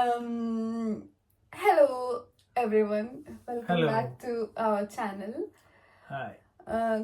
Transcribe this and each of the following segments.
Hello everyone, welcome Hello. back to our channel. Hi.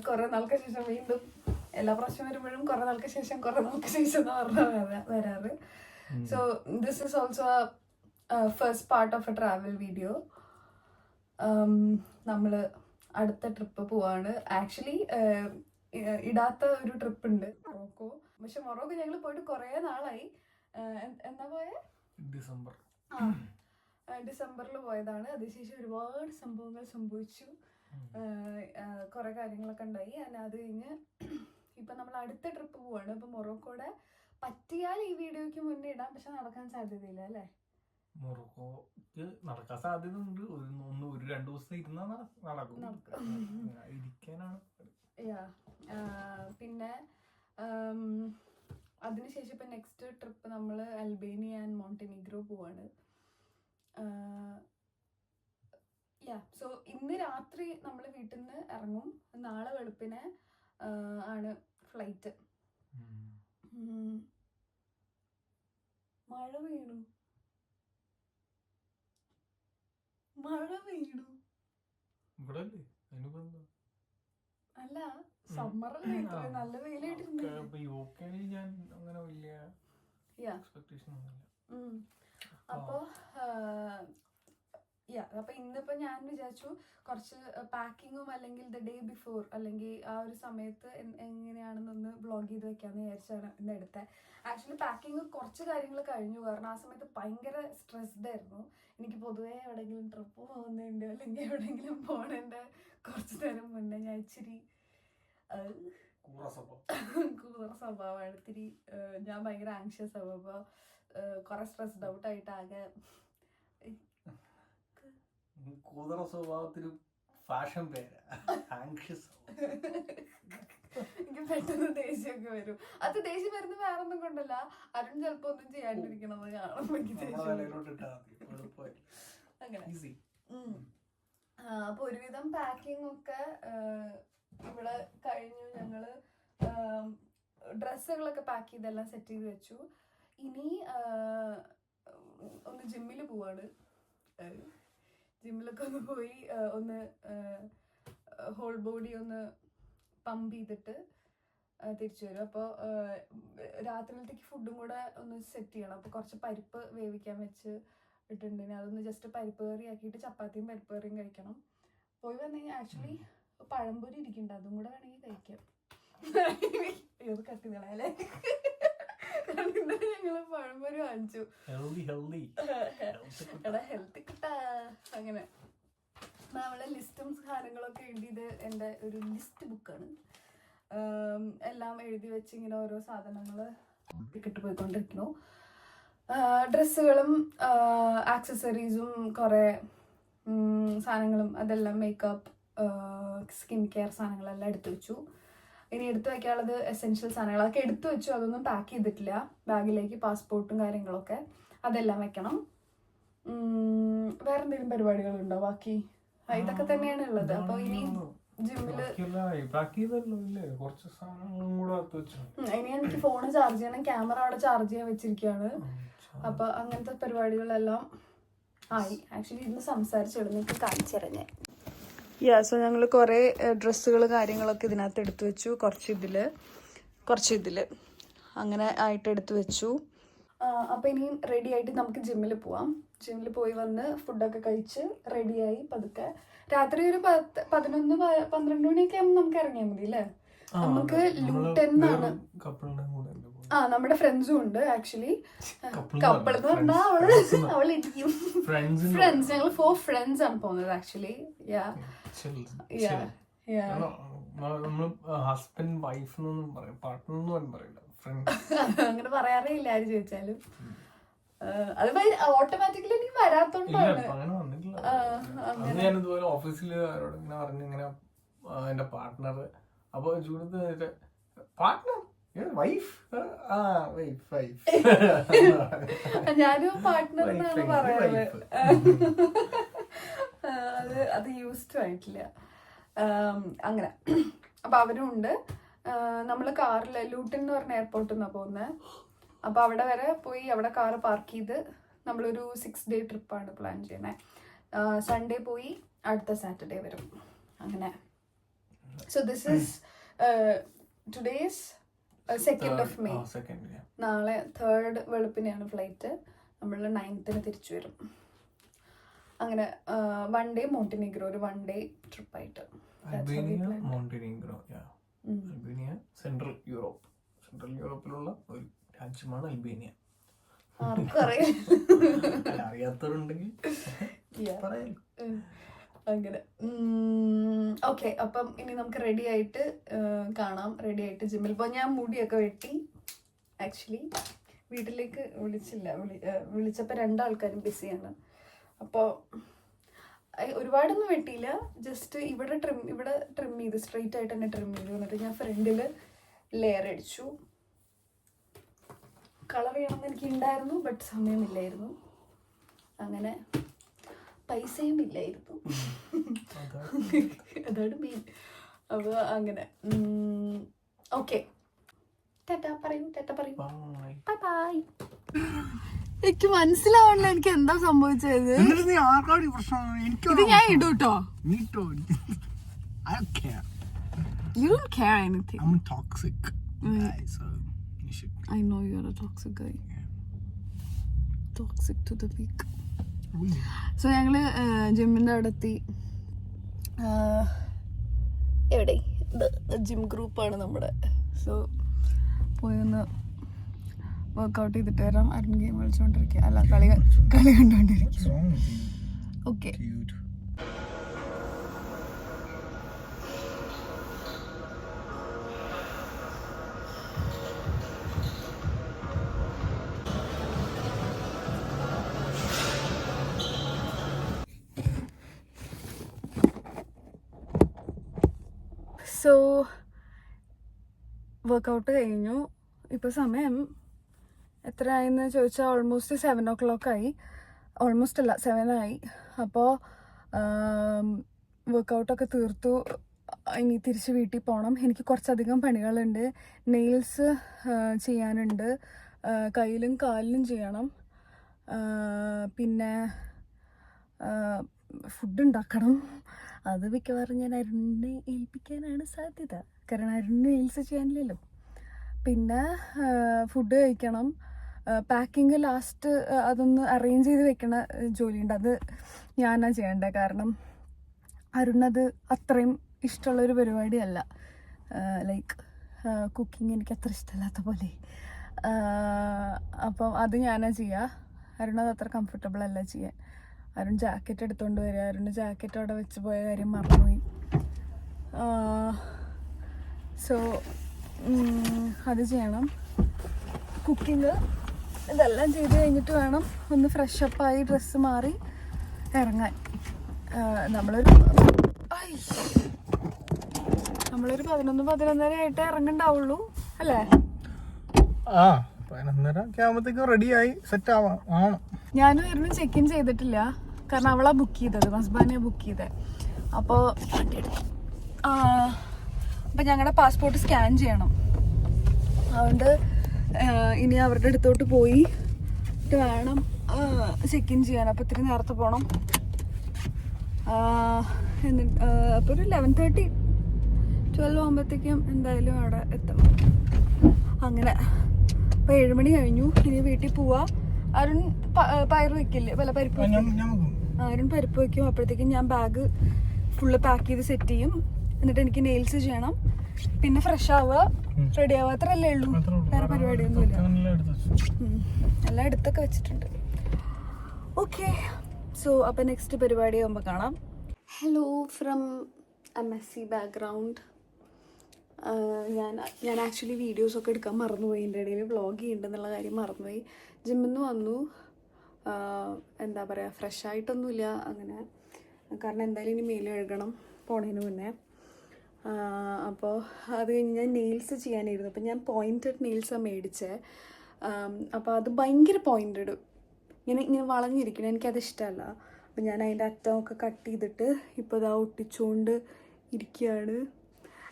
കുറെ നാൾക്ക് ശേഷം വീണ്ടും എല്ലാ പ്രാവശ്യം വരുമ്പോഴും കുറെ നാൾക്ക് ശേഷം എന്ന് പറഞ്ഞാൽ വരാറ്. So this is also a first part of a travel video. നമ്മള് അടുത്ത ട്രിപ്പ് പോവാണ്. ആക്ച്വലി ഇടാത്ത ഒരു ട്രിപ്പ് ഉണ്ട്, മൊറോക്കോ. പക്ഷെ മൊറോക്കോ ഞങ്ങൾ പോയിട്ട് കുറെ നാളായി. എന്താ പോയെ? ഡിസംബറിൽ പോയതാണ്. അതിനുശേഷം ഒരുപാട് സംഭവങ്ങൾ സംഭവിച്ചു, കുറെ കാര്യങ്ങളൊക്കെ ഉണ്ടായി. അത് കഴിഞ്ഞ് ഇപ്പൊ നമ്മൾ അടുത്ത ട്രിപ്പ് പോവാണ്. ഇപ്പൊ മൊറോക്കോടെ പറ്റിയാൽ ഈ വീഡിയോയ്ക്ക് മുന്നേ ഇടാം, പക്ഷെ നടക്കാൻ സാധ്യതയില്ല അല്ലേ? മൊറോക്കോക്ക് നടക്കാൻ സാധ്യത ഉണ്ട്. ഒരു 2 ദിവസം ഇരുന്നാ നടക്കും. ഇരിക്കാനാണ്. പിന്നെ അതിനുശേഷം ഇപ്പൊ നെക്സ്റ്റ് ട്രിപ്പ് നമ്മള് അൽബേനിയ ആൻഡ് മോണ്ടിനീഗ്രോ പോവാണ്. സോ ഇന്ന് രാത്രി നമ്മൾ വീട്ടിൽ നിന്ന് ഇറങ്ങും. നാളെ വെളുപ്പിനെ ആണ് ഫ്ലൈറ്റ്. മഴ വീണു. അല്ല, സമ്മറല്ലേ, നല്ല വെയിലായിട്ടുണ്ട്. അപ്പൊ ഇന്നിപ്പോ ഞാൻ വിചാരിച്ചു കുറച്ച് പാക്കിങ്ങും അല്ലെങ്കിൽ ദ ഡേ ബിഫോർ അല്ലെങ്കിൽ ആ ഒരു സമയത്ത് എങ്ങനെയാണെന്നൊന്ന് വ്ളോഗ് ചെയ്ത് വെക്കാന്ന് വിചാരിച്ചാണ് ഇന്ന് എടുത്തത്. ആക്ച്വലി പാക്കിങ് കുറച്ച് കാര്യങ്ങൾ കഴിഞ്ഞു, കാരണം ആ സമയത്ത് ഭയങ്കര സ്ട്രെസ്ഡ് ആയിരുന്നു. എനിക്ക് പൊതുവേ എവിടെയെങ്കിലും ട്രിപ്പ് പോകുന്നുണ്ട് അല്ലെങ്കിൽ എവിടെയെങ്കിലും പോണേൻ്റെ കുറച്ച് നേരം മുന്നേ ഞാൻ ഇച്ചിരി കൂറ സ്വഭാവമാണ്. ഇത്തിരി ഞാൻ ഭയങ്കര ആങ്ഷ്യസ് ആവും. അപ്പോൾ കുറെ സ്ട്രെസ്ഡ് ഔട്ട് ആയിട്ട് ആകെ ഫാഷൻ പേര് ആങ്ഷ്യസ്. എനിക്ക് പെട്ടെന്ന് ദേഷ്യമൊക്കെ വരും. അത് ദേഷ്യം വരുന്ന വേറൊന്നും കൊണ്ടല്ല, അരുൺ ചിലപ്പോ ഒന്നും ചെയ്യാണ്ടിരിക്കണത് കാണുമ്പോ എനിക്ക് ദേഷ്യം. അങ്ങനെ അപ്പൊ ഒരുവിധം പാക്കിംഗ് ഒക്കെ ഇവിടെ കഴിഞ്ഞു. ഞങ്ങള് ഡ്രസ്സുകളൊക്കെ പാക്ക് ചെയ്തെല്ലാം സെറ്റ് ചെയ്ത് വെച്ചു. ഇനി ഒന്ന് ജിമ്മിൽ പോവാണ്. ജിമ്മിലൊക്കെ ഒന്ന് പോയി ഒന്ന് ഹോൾ ബോഡി ഒന്ന് പമ്പ് ചെയ്തിട്ട് തിരിച്ചു വരും. അപ്പോൾ രാത്രിയിലത്തേക്ക് ഫുഡും കൂടെ ഒന്ന് സെറ്റ് ചെയ്യണം. അപ്പോൾ കുറച്ച് പരിപ്പ് വേവിക്കാൻ വെച്ച് ഇട്ടിട്ടുണ്ടെങ്കിൽ അതൊന്ന് ജസ്റ്റ് പരിപ്പ് കറി ആക്കിയിട്ട് ചപ്പാത്തിയും പരിപ്പ് കറിയും കഴിക്കണം. പോയി വന്നു കഴിഞ്ഞാൽ ആക്ച്വലി പഴംപൊരി ഇരിക്കുന്നുണ്ട്, അതും കൂടെ വേണമെങ്കിൽ കഴിക്കാം. ഇത് കത്തികളല്ലേ, ഞങ്ങള് പഴംപൊരി വാങ്ങിച്ചു. ഹെൽത്തി കിട്ടാ. അങ്ങനെ നമ്മളെ ലിസ്റ്റും സാധനങ്ങളൊക്കെ എഴുതിയത് എൻ്റെ ഒരു ലിസ്റ്റ് ബുക്കാണ്. എല്ലാം എഴുതി വെച്ച് ഇങ്ങനെ ഓരോ സാധനങ്ങൾ ഇട്ട് പോയിക്കൊണ്ടിരിക്കുന്നു. ഡ്രസ്സുകളും ആക്സസറീസും കുറേ സാധനങ്ങളും അതെല്ലാം മേക്കപ്പ് സ്കിൻ കെയർ സാധനങ്ങളെല്ലാം എടുത്തു വെച്ചു. ഇനി എടുത്തു വയ്ക്കാനുള്ളത് എസെൻഷ്യൽ സാധനങ്ങളൊക്കെ എടുത്തു വെച്ചു. അതൊന്നും പാക്ക് ചെയ്തിട്ടില്ല. ബാഗിലേക്ക് പാസ്പോർട്ടും കാര്യങ്ങളൊക്കെ അതെല്ലാം വെക്കണം. വേറെ എന്തെങ്കിലും പരിപാടികളുണ്ടോ ബാക്കി? ഇതൊക്കെ തന്നെയാണ് ഉള്ളത്. അപ്പൊ ഇനി ജിമ്മില് ഇനി എനിക്ക് ഫോണ് ചാർജ് ചെയ്യണം, ക്യാമറ അവിടെ ചാർജ് ചെയ്യാൻ വെച്ചിരിക്കുകയാണ്. അപ്പൊ അങ്ങനത്തെ പരിപാടികളെല്ലാം ആയി. ആക്ച്വലി ഇന്ന് സംസാരിച്ചിടുന്നു, എനിക്ക് കാണിച്ചു തരാം. സോ ഞങ്ങൾ കുറേ ഡ്രസ്സുകൾ കാര്യങ്ങളൊക്കെ ഇതിനകത്ത് എടുത്തു വെച്ചു. കുറച്ച് ഇതില് അങ്ങനെ ആയിട്ട് എടുത്തു വെച്ചു. അപ്പം ഇനിയും റെഡി ആയിട്ട് നമുക്ക് ജിമ്മിൽ പോവാം. ജിമ്മിൽ പോയി വന്ന് ഫുഡൊക്കെ കഴിച്ച് റെഡിയായി പതുക്കെ രാത്രി ഒരു 11-12 മണിയൊക്കെ ആകുമ്പോൾ നമുക്ക് ഇറങ്ങിയാൽ മതി അല്ലേ? നമുക്ക് ലൂട്ടന്നാണ്. നമ്മുടെ ഫ്രണ്ട്സും ഉണ്ട്. ആക്ച്വലി കപ്പിൾ എന്ന് പറഞ്ഞാൽ അവളിരിക്കും. ഫ്രണ്ട്സ്, ഞങ്ങൾ 4 ഫ്രണ്ട്സ് ആണ് പോകുന്നത് ആക്ച്വലി. അങ്ങനെ പറയാറില്ല ആര് ചോദിച്ചാലും. അത് ഓട്ടോമാറ്റിക്കലി എനിക്ക് വരാത്തോണ്ടാണ്. ഓഫീസിൽ എന്റെ പാർട്ട്ണർ അപ്പൊ പാർട്ട്ണർ ഞാനും പാർട്ട്ണർ എന്നാണ് പറയാറ്. അത് യൂസ്ഡ് ആയിട്ടില്ല. അങ്ങനെ അപ്പൊ അവരും ഉണ്ട്. നമ്മള് കാറില് ലൂട്ടൻ എന്ന് പറഞ്ഞ എയർപോർട്ടിൽ നിന്നാണ് പോകുന്നത്. അപ്പൊ അവിടെ വരെ പോയി അവിടെ കാറ് പാർക്ക് ചെയ്ത് നമ്മളൊരു 6 day ട്രിപ്പാണ് പ്ലാൻ ചെയ്യണേ. സൺഡേ പോയി അടുത്ത സാറ്റർഡേ വരും അങ്ങനെ. So this is today's 2nd of May. നാളെ 3rd വെളുപ്പിനെയാണ് ഫ്ലൈറ്റ്. നമ്മൾ 9th തിരിച്ചു വരും. അങ്ങനെ 1 day മോണ്ടിനീഗ്രോ, ഒരു 1 day ട്രിപ്പായിട്ട്. സെൻട്രൽ യൂറോപ്പിലുള്ള ഒരു രാജ്യമാണ് അൽബേനിയ. അറിയാത്തവരുണ്ടെങ്കിൽ അങ്ങനെ. ഓക്കെ, അപ്പം ഇനി നമുക്ക് റെഡി ആയിട്ട് കാണാം. റെഡി ആയിട്ട് ജിമ്മിൽ പോയി. ഞാൻ മുടിയൊക്കെ വെട്ടി. ആക്ച്വലി വീട്ടിലേക്ക് വിളിച്ചില്ല, വിളിച്ചപ്പോൾ 2 ആൾക്കാരും ബിസിയാണ്. അപ്പോൾ ഒരുപാടൊന്നും വെട്ടിയില്ല, ജസ്റ്റ് ഇവിടെ ട്രിം ചെയ്ത് സ്ട്രെയിറ്റ് ആയിട്ട് തന്നെ ട്രിം ചെയ്തു. എന്നിട്ട് ഞാൻ ഫ്രണ്ടിൽ ലെയർ അടിച്ചു. കളർ ചെയ്യണമെന്ന് എനിക്ക് ഉണ്ടായിരുന്നു, ബട്ട് സമയമില്ലായിരുന്നു. അങ്ങനെ പൈസയും ഇല്ലായിരുന്നു. അതാണ് മെയിൻ. അപ്പോൾ അങ്ങനെ ഓക്കെ, ടാറ്റ പറയൂ. Bye bye. എനിക്ക് മനസ്സിലാവണില്ല എനിക്ക് എന്താ സംഭവിച്ചത്. ഇത് ഞാൻ ഇടും കേട്ടോ. You don't care anything. I'm a toxic guy, so you should. I know you're a toxic guy. Yeah. Toxic to the peak. So ഞങ്ങള് ജിമ്മിന്റെ അടുത്തെത്തി. എവിടെ ജിം ഗ്രൂപ്പാണ് നമ്മുടെ. സോ പോയി ഒന്ന് വർക്കൗട്ട് ചെയ്തിട്ട് വരാം. അരുൺ ഗെയിം കളിച്ചോണ്ടിരിക്കുക, അല്ല കളി കണ്ടോണ്ടിരിക്കുക. ഓക്കെ. സോ വർക്കൗട്ട് കഴിഞ്ഞു. ഇപ്പോൾ സമയം എത്രയായെന്ന് ചോദിച്ചാൽ ഓൾമോസ്റ്റ് 7 o'clock ആയി. ഓൾമോസ്റ്റ് അല്ല, 7 ആയി. അപ്പോൾ വർക്കൗട്ടൊക്കെ തീർത്തു. ഇനി തിരിച്ച് വീട്ടിൽ പോകണം. എനിക്ക് കുറച്ചധികം പണികളുണ്ട്. നെയിൽസ് ചെയ്യാനുണ്ട്, കയ്യിലും കാലിലും ചെയ്യണം. പിന്നെ ഫുഡ് ഉണ്ടാക്കണം. അത് മിക്കവാറും ഞാൻ അരുണിനെ ഏൽപ്പിക്കാനാണ് സാധ്യത, കാരണം അരുണിന് നെയിൽസ് ചെയ്യാനില്ലല്ലോ. പിന്നെ ഫുഡ് കഴിക്കണം. പാക്കിങ് ലാസ്റ്റ് അതൊന്ന് അറേഞ്ച് ചെയ്ത് വെക്കണ ജോലിയുണ്ട്, അത് ഞാനാണ് ചെയ്യേണ്ടത്. കാരണം അരുണത് അത്രയും ഇഷ്ടമുള്ളൊരു പരിപാടിയല്ല. ലൈക്ക് കുക്കിംഗ് എനിക്ക് അത്ര ഇഷ്ടമല്ലാത്ത പോലെ. അപ്പം അത് ഞാനാണ് ചെയ്യുക. അരുണത് അത്ര കംഫർട്ടബിൾ അല്ല ചെയ്യാൻ. അരുൺ ജാക്കറ്റ് എടുത്തുകൊണ്ട് വരിക. അരുണ് ജാക്കറ്റ് അവിടെ വെച്ച് പോയ കാര്യം മറന്നുപോയി. സോ അത് ചെയ്യണം. കുക്കിങ് ഇതെല്ലാം ചെയ്ത് കഴിഞ്ഞിട്ട് വേണം ഒന്ന് ഫ്രഷപ്പായി ഡ്രസ്സ് മാറി ഇറങ്ങാൻ. നമ്മളൊരു 11-11:30 ആയിട്ട് ഇറങ്ങണ്ടാവുള്ളൂ അല്ലേ? 11:30 റെഡിയായി സെറ്റ് ആവാം. ഞാനും ഇരുന്ന് ചെക്ക് ഇൻ ചെയ്തിട്ടില്ല, കാരണം അവളാ ബുക്ക് ചെയ്തത്, മസ്ബാനിയാണ് ബുക്ക് ചെയ്തത്. അപ്പോൾ ഞങ്ങളുടെ പാസ്പോർട്ട് സ്കാൻ ചെയ്യണം. അതുകൊണ്ട് ഇനി അവരുടെ അടുത്തോട്ട് പോയി വേണം ചെക്ക് ഇൻ ചെയ്യാൻ. അപ്പോൾ ഇത്തിരി നേരത്തെ പോകണം. എന്നിട്ട് അപ്പോൾ ഒരു 11:30-12 ആകുമ്പോഴത്തേക്കും എന്തായാലും അവിടെ എത്തണം. അങ്ങനെ അപ്പോൾ 7 മണി കഴിഞ്ഞു. ഇനി വീട്ടിൽ പോവാ. അരുൺ പയറ് വെക്കില്ലേ, പല പരിപ്പ് അരുൺ പരിപ്പ് വയ്ക്കും. അപ്പോഴത്തേക്കും ഞാൻ ബാഗ് ഫുള്ള് പാക്ക് ചെയ്ത് സെറ്റ് ചെയ്യും. എന്നിട്ട് എനിക്ക് നെയിൽസ് ചെയ്യണം, പിന്നെ ഫ്രഷ് ആവുക, റെഡി ആവുക. അത്രയല്ലേ ഉള്ളൂ, വേറെ പരിപാടിയൊന്നുമില്ല. എല്ലാം എടുത്തൊക്കെ വെച്ചിട്ടുണ്ട്. ഓക്കെ, സോ അപ്പം നെക്സ്റ്റ് പരിപാടി ആകുമ്പോൾ കാണാം. Hello from A Messi background. ഞാൻ ആക്ച്വലി വീഡിയോസൊക്കെ എടുക്കാൻ മറന്നുപോയി. എൻ്റെ ഇടയിൽ വ്ളോഗ് ചെയ്യുന്നുണ്ടെന്നുള്ള കാര്യം മറന്നുപോയി. ജിമ്മിൽ നിന്ന് വന്നു. എന്താ പറയുക, ഫ്രഷ് ആയിട്ടൊന്നുമില്ല അങ്ങനെ, കാരണം എന്തായാലും ഇനി മേല് കഴുകണം പോണതിന് മുന്നേ. അപ്പോൾ അത് കഴിഞ്ഞ് ഞാൻ നെയിൽസ് ചെയ്യാനായിരുന്നു. അപ്പം ഞാൻ പോയിൻറ്റഡ് നെയിൽസാണ് മേടിച്ചത്. അപ്പോൾ അത് ഭയങ്കര പോയിൻറ്റഡ്, ഇങ്ങനെ വളഞ്ഞിരിക്കണം, എനിക്കത് ഇഷ്ടമല്ല. അപ്പം ഞാൻ അതിൻ്റെ അറ്റമൊക്കെ കട്ട് ചെയ്തിട്ട് ഇപ്പോൾ ഇതാ ഒട്ടിച്ചുകൊണ്ട് ഇരിക്കുകയാണ്.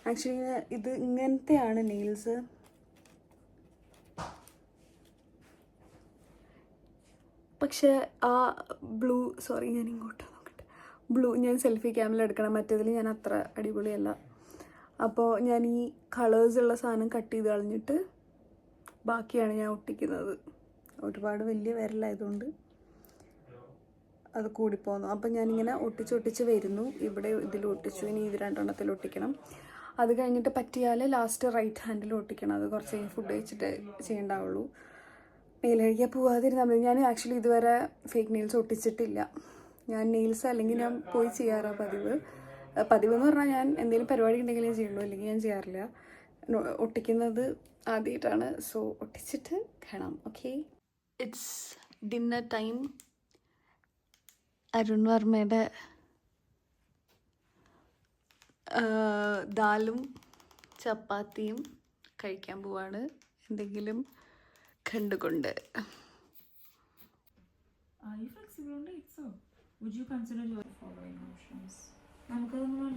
ആക്ച്വലി ഇത് ഇങ്ങനത്തെയാണ് നെയിൽസ്. പക്ഷേ ആ ഞാൻ ഇങ്ങോട്ട് നോക്കട്ടെ. ഞാൻ സെൽഫി ക്യാമിൽ എടുക്കണം, മറ്റേതിൽ ഞാൻ അത്ര അടിപൊളിയല്ല. അപ്പോൾ ഞാൻ ഈ കളേഴ്സുള്ള സാധനം കട്ട് ചെയ്ത് കളഞ്ഞിട്ട് ബാക്കിയാണ് ഞാൻ ഒട്ടിക്കുന്നത്. ഒരുപാട് വലിയ വിരലായതുകൊണ്ട് അത് കൂടിപ്പോന്നു. അപ്പം ഞാനിങ്ങനെ ഒട്ടിച്ച് വരുന്നു. ഇവിടെ ഇതിൽ ഒട്ടിച്ചു, ഇനി ഇത് 2 എണ്ണത്തിൽ ഒട്ടിക്കണം. അത് കഴിഞ്ഞിട്ട് പറ്റിയാൽ ലാസ്റ്റ് റൈറ്റ് ഹാൻഡിൽ ഒട്ടിക്കണം. അത് കുറച്ച് ഫുഡ് കഴിച്ചിട്ട് ചെയ്യണ്ടാവുള്ളൂ. നെയിൽ കഴിക്കാൻ പോവാതിരുന്നാൽ മതി. ഞാൻ ആക്ച്വലി ഇതുവരെ ഫേക്ക് നെയിൽസ് ഒട്ടിച്ചിട്ടില്ല. ഞാൻ നെയിൽസ് അല്ലെങ്കിൽ ഞാൻ പോയി ചെയ്യാറാണ് പതിവ് എന്ന് പറഞ്ഞാൽ ഞാൻ എന്തെങ്കിലും പരിപാടി ഉണ്ടെങ്കിൽ ഞാൻ ചെയ്യുള്ളൂ, അല്ലെങ്കിൽ ഞാൻ ചെയ്യാറില്ല. ഒട്ടിക്കുന്നത് ആദ്യമായിട്ടാണ്. സോ ഒട്ടിച്ചിട്ട് കാണാം. Okay, it's dinner time. Arun വർമ്മയുടെ ദാലും ചപ്പാത്തിയും കഴിക്കാൻ പോവാണ്, എന്തെങ്കിലും കണ്ടുകൊണ്ട്. Are you flexible on dates? So, would you consider your following options? നമുക്കതൊന്നും